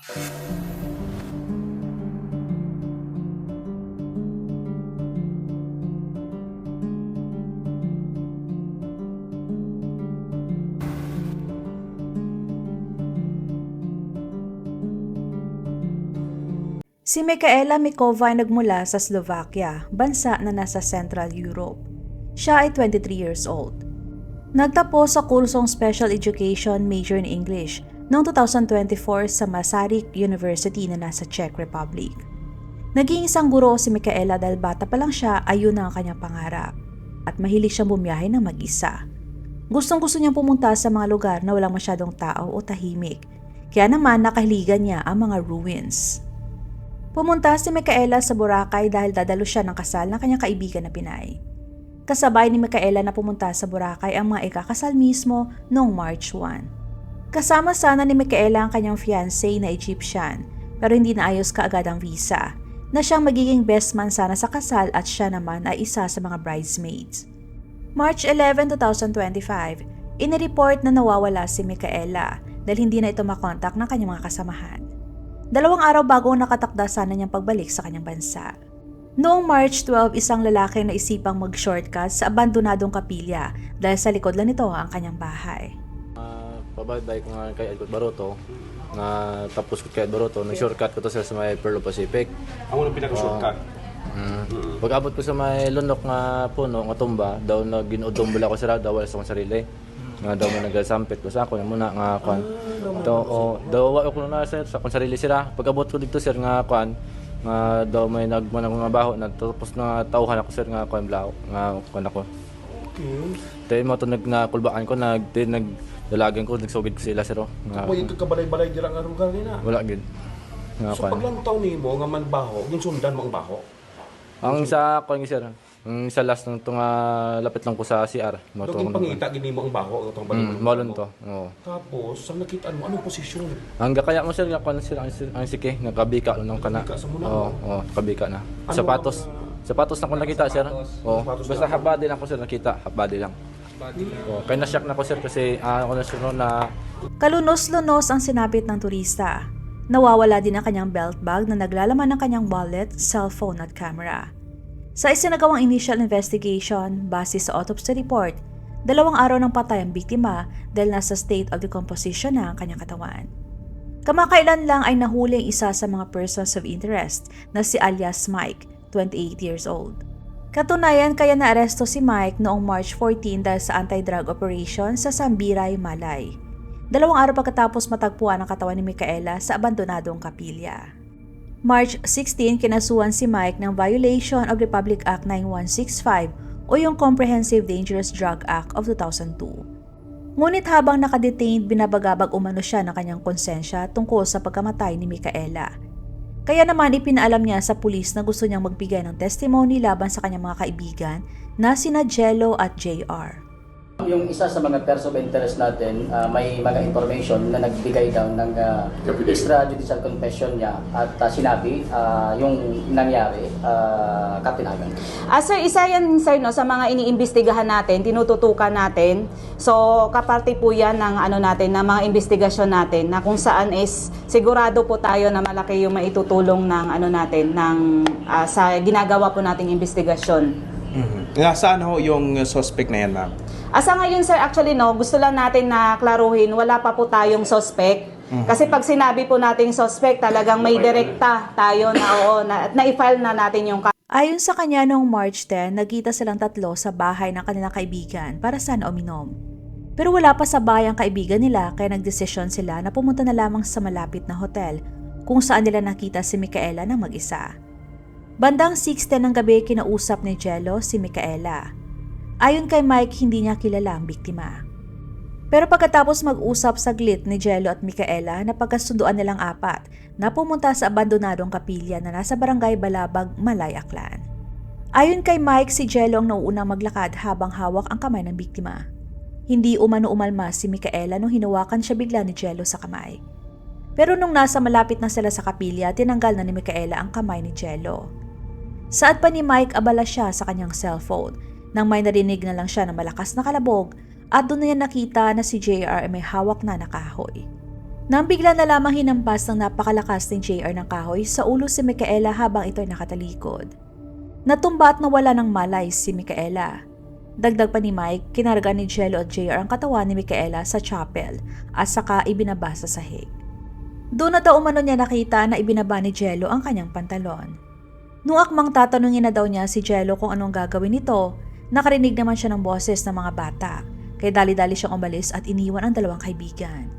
Si Michaela Mikova ay nagmula sa Slovakia, bansa na nasa Central Europe. Siya ay 23 years old. Nagtapos sa kursong Special Education major in English noong 2024 sa Masaryk University na nasa Czech Republic. Naging isang guro si Michaela dahil bata pa lang siya, ayun ang kanyang pangarap. At mahilig siyang bumiyahe ng mag-isa. Gustong-gusto niyang pumunta sa mga lugar na walang masyadong tao o tahimik. Kaya naman nakahiligan niya ang mga ruins. Pumunta si Michaela sa Boracay dahil dadalo siya ng kasal ng kanyang kaibigan na Pinay. Kasabay ni Michaela na pumunta sa Boracay ang mga ikakasal mismo noong March 1. Kasama sana ni Michaela ang kanyang fiancé na Egyptian pero hindi naayos kaagad ang visa na siyang magiging best man sana sa kasal at siya naman ay isa sa mga bridesmaids. March 11, 2025, inireport na nawawala si Michaela dahil hindi na ito makontak ng kanyang mga kasamahan. 2 araw bago nakatakda sana niyang pagbalik sa kanyang bansa. Noong March 12, isang lalaki na isipang mag-shortcut sa abandonadong kapilya dahil sa likod lang nito ang kanyang bahay. Pabaday ko nga kay Edward Baroto, tapos ko kay Edward Baroto, nag-shortcut ko to sa may Perlo Pacific. Ang unang pinaka-shortcut? Pag-abot ko sa may lunok nga puno, nga tumba, daw na ginuudombula ko sila, daw wala sa akong sarili. Nga daw mo nagasampit ko sa ako na muna nga kwan. Daw wala ko na sa akong sarili sila. Pag-abot ko dito sir nga kwan, nga daw may nagmanang mga baho na tapos na tauhan ako sir nga kwan blaw nga kwan ako. Okay. Tayo mo to nagkulbaan ko nagdalagan ko nagsugid ko sila sir. Nga mo yung kabalay-balay dira nga lugar nila. Wala gid. Nga So kwan. pag lang taon nimo nga man baho, yung sundan mo ang baho. Ang sa kwan sir. Ang sa last nung lapit lang ko sa CR. Duging pangita gini mo ang baho itong balik. Malon to. Oo. Tapos sa nakita mo anong posisyon? Ang kaya mo sir nga kwan sir ang sike nagkabika nung kana. Kabika sa muna. Oo, kabika na. Ano Sapatos. Sapatos na ko nakita sir. Oo. Sapatos Basta lang. half body lang ko sir nakita, half body lang. Oo, kaya na-shock na ko sir kasi ako na sir na Kalunos-lunos ang sinapit ng turista. Nawawala din ang kanyang belt bag na naglalaman ng kanyang wallet, cellphone at camera. Sa isinagawang initial investigation, base sa autopsy report, 2 araw ng patay ang biktima dahil nasa state of decomposition na ang kanyang katawan. Kamakailan lang ay nahuli ang isa sa mga persons of interest na si alias Mike, 28 years old. Katunayan kaya naaresto si Mike noong March 14 dahil sa anti-drug operation sa Sambiray, Malay. 2 araw pagkatapos matagpuan ang katawan ni Michaela sa abandonadong kapilya. March 16, kinasuhan si Mike ng violation of Republic Act 9165 o yung Comprehensive Dangerous Drug Act of 2002. Ngunit habang nakadetained, binabagabag umano siya ng kanyang konsensya tungkol sa pagkamatay ni Michaela. Kaya naman ipinaalam niya sa pulis na gusto niyang magbigay ng testimony laban sa kanyang mga kaibigan na sina Jello at JR. Yung isa sa mga person of interest natin, may mga information na nagbigay daw ng extrajudicial confession niya at sinabi yung nangyari, kapinagan. Sir, isa yan sir no, sa mga iniimbestigahan natin, tinututukan natin. So kaparte po yan ng natin, ng mga investigasyon natin na kung saan is sigurado po tayo na malaki yung maitutulong ng natin ng sa ginagawa po nating investigasyon. Nasaan ho yung suspect na yan, ma'am? Sa ngayon sir, actually no, gusto lang natin na klaruhin, wala pa po tayong suspect. Kasi pag sinabi po nating suspect, talagang may direkta tayo na na-i-file na natin yung Ayon sa kanya noong March 10, nagkita silang 3 sa bahay ng kanilang kaibigan para sana uminom. Pero wala pa sa bahay ang kaibigan nila kaya nagdesisyon sila na pumunta na lamang sa malapit na hotel kung saan nila nakita si Michaela na mag-isa. Bandang 6:10 ng gabi kinausap ni Jello si Michaela. Ayon kay Mike, hindi niya kilala ang biktima. Pero pagkatapos mag-usap saglit ni Jello at Michaela na pagkasunduan nilang 4 na pumunta sa abandonadong kapilya na nasa barangay Balabag, Malay, Aklan. Ayon kay Mike, si Jello ang nauunang maglakad habang hawak ang kamay ng biktima. Hindi umano umalma si Michaela nung hinawakan siya bigla ni Jello sa kamay. Pero nung nasa malapit na sila sa kapilya, tinanggal na ni Michaela ang kamay ni Jello. Saad pa ni Mike, abala siya sa kanyang cellphone nang may narinig na lang siya ng malakas na kalabog at doon na niya nakita na si JR ay may hawak na nakahoy. Nang bigla na lamang hinampas ng napakalakas ni JR ng kahoy sa ulo si Micaela habang ito'y nakatalikod. Natumba at nawala ng malay si Micaela. Dagdag pa ni Mike, kinarga ni Jello at JR ang katawan ni Micaela sa chapel at saka ibinaba sa sahig. Doon na daw umano niya nakita na ibinaba ni Jello ang kanyang pantalon. Nung akmang tatanungin na daw niya si Jello kung anong gagawin nito, nakarinig naman siya ng boses ng mga bata, kaya dali-dali siyang umalis at iniwan ang dalawang kaibigan.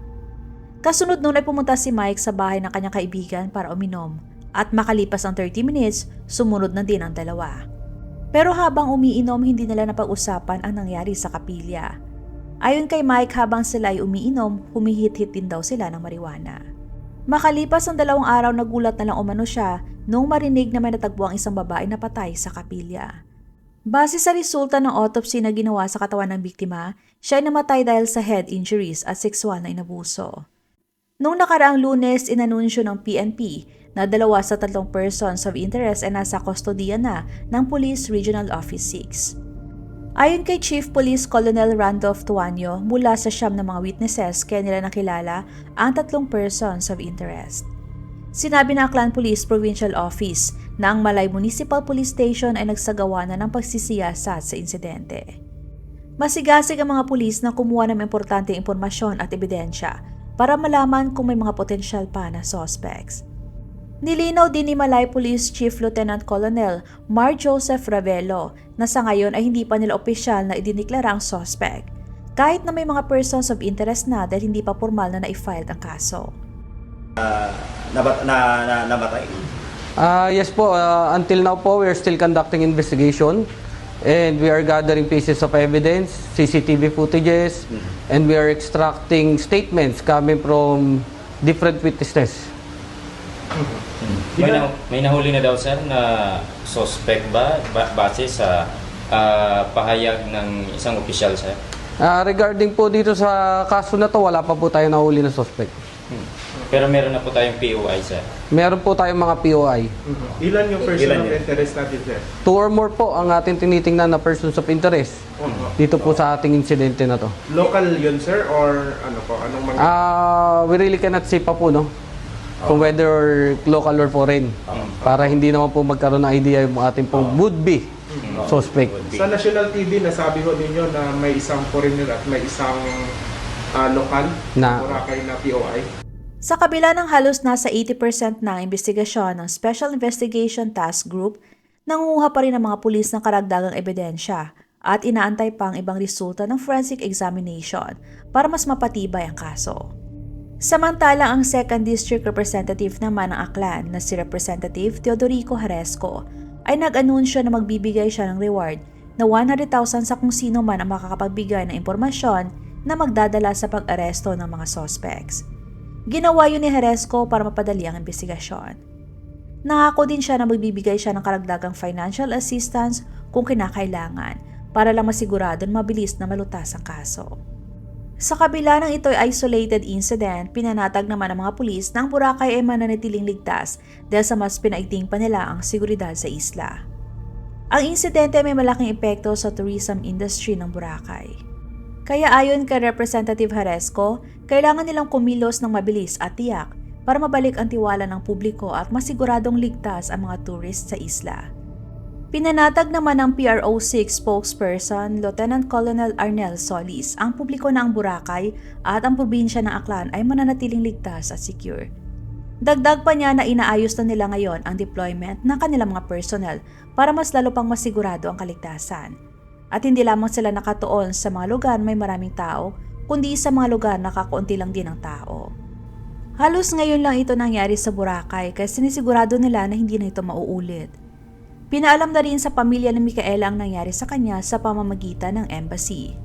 Kasunod noon ay pumunta si Mike sa bahay ng kanyang kaibigan para uminom at makalipas ang 30 minutes, sumunod na din ang dalawa. Pero habang umiinom, hindi nila napag-usapan ang nangyari sa kapilya. Ayon kay Mike, habang sila ay umiinom, humihit-hit din daw sila ng marijuana. Makalipas ang 2 araw, nagulat na lang umano siya nung marinig na may natagpo ang isang babae na patay sa kapilya. Base sa resulta ng autopsy na ginawa sa katawan ng biktima, siya ay namatay dahil sa head injuries at sexual na inabuso. Noong nakaraang Lunes, inanunsyo ng PNP na 2 sa 3 persons of interest ay nasa kustodiya na ng Police Regional Office 6. Ayon kay Chief Police Colonel Randolph Tuanyo, mula sa 9 na mga witnesses kaya nila nakilala ang 3 persons of interest. Sinabi ng Aklan Police Provincial Office na ang Malay Municipal Police Station ay nagsagawa na ng pagsisiyasat sa insidente. Masigasig ang mga pulis na kumuha ng importanteng impormasyon at ebidensya para malaman kung may mga potensyal pa na suspects. Nilinaw din ni Malay Police Chief Lieutenant Colonel Mar Joseph Ravelo na sa ngayon ay hindi pa nila opisyal na idiniklara ang suspect, kahit na may mga persons of interest na dahil hindi pa formal na na-file ang kaso. Namatay? Yes po, until now po, we are still conducting investigation and we are gathering pieces of evidence, CCTV footages, and we are extracting statements coming from different witnesses. May nahuli na daw sir na suspect ba base sa pahayag ng isang opisyal sir? Regarding po dito sa kaso na to, wala pa po tayo nahuli na suspect. Pero meron na po tayong POI sir. Meron po tayong mga POI. Ilan yung person of interest natin, sir? 2 or more po ang ating tinitingnan na persons of interest dito po sa ating insidente na to. Local yun, sir? Or ano po? Anong mga... We really cannot say pa po, no? Kung whether local or foreign. Para hindi naman po magkaroon ng idea yung ating pong would-be suspect. Sa national TV, nasabi ho ninyo na may isang foreigner at may isang lokal Na- Boracay na POI. Sa kabila ng halos nasa 80% na ang investigasyon ng Special Investigation Task Group, nangunguha pa rin ang mga pulis ng karagdagang ebidensya at inaantay pa ang ibang resulta ng forensic examination para mas mapatibay ang kaso. Samantala, ang 2nd District Representative naman ng Aklan na si Representative Teodorico Haresco ay nag-anunsyo na magbibigay siya ng reward na 100,000 sa kung sino man ang makakapagbigay ng impormasyon na magdadala sa pag-aresto ng mga suspects. Ginawa yun ni Haresco para mapadali ang investigasyon. Nangako din siya na magbibigay siya ng karagdagang financial assistance kung kinakailangan para lang masigurado na mabilis na malutas ang kaso. Sa kabila ng ito'y isolated incident, pinanatag naman ng mga pulis na ang Boracay ay mananatiling ligtas dahil sa mas pinaigting pa nila ang seguridad sa isla. Ang insidente may malaking epekto sa tourism industry ng Boracay. Kaya ayon kay Representative Haresco, kailangan nilang kumilos ng mabilis at tiyak para mabalik ang tiwala ng publiko at masiguradong ligtas ang mga tourist sa isla. Pinanatag naman ng PRO6 spokesperson Lieutenant Colonel Arnel Solis ang publiko na ang Boracay at ang probinsya ng Aklan ay mananatiling ligtas at secure. Dagdag pa niya na inaayos na nila ngayon ang deployment ng kanilang mga personnel para mas lalo pang masigurado ang kaligtasan. At hindi lamang sila nakatuon sa mga lugar may maraming tao, kundi sa mga lugar na kakaunti lang din ang tao. Halos ngayon lang ito nangyari sa Boracay kaya sinisigurado nila na hindi na ito mauulit. Pinaalam na rin sa pamilya ni Micaela ang nangyari sa kanya sa pamamagitan ng embassy.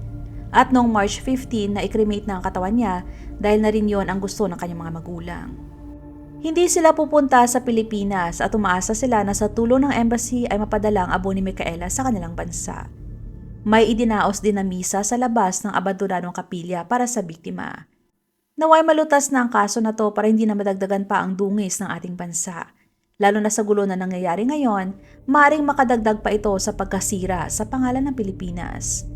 At noong March 15 na i-cremate na ang katawan niya dahil na rin yon ang gusto ng kanyang mga magulang. Hindi sila pupunta sa Pilipinas at umaasa sila na sa tulong ng embassy ay mapadala ang abo ni Micaela sa kanilang bansa. May idinaos din na misa sa labas ng abandoradong kapilya para sa biktima. Naway malutas na ang kaso na to para hindi na madagdagan pa ang dungis ng ating bansa. Lalo na sa gulo na nangyayari ngayon, maaaring makadagdag pa ito sa pagkasira sa pangalan ng Pilipinas.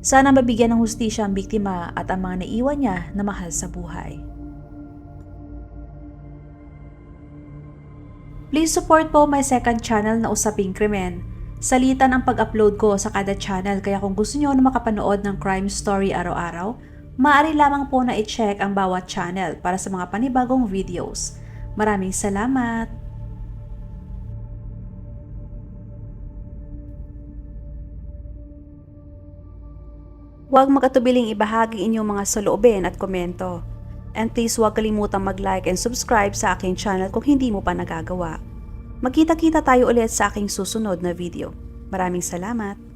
Sana mabigyan ng hustisya ang biktima at ang mga naiwan niya na mahal sa buhay. Please support po my second channel na Usaping Krimen. Salitan ang pag-upload ko sa kada channel, kaya kung gusto niyo na makapanood ng crime story araw-araw, maaari lamang po na i-check ang bawat channel para sa mga panibagong videos. Maraming salamat! Huwag mag-atubiling ibahagi inyong mga saloobin at komento. And please huwag kalimutang mag-like and subscribe sa aking channel kung hindi mo pa nagagawa. Magkita-kita tayo ulit sa aking susunod na video. Maraming salamat!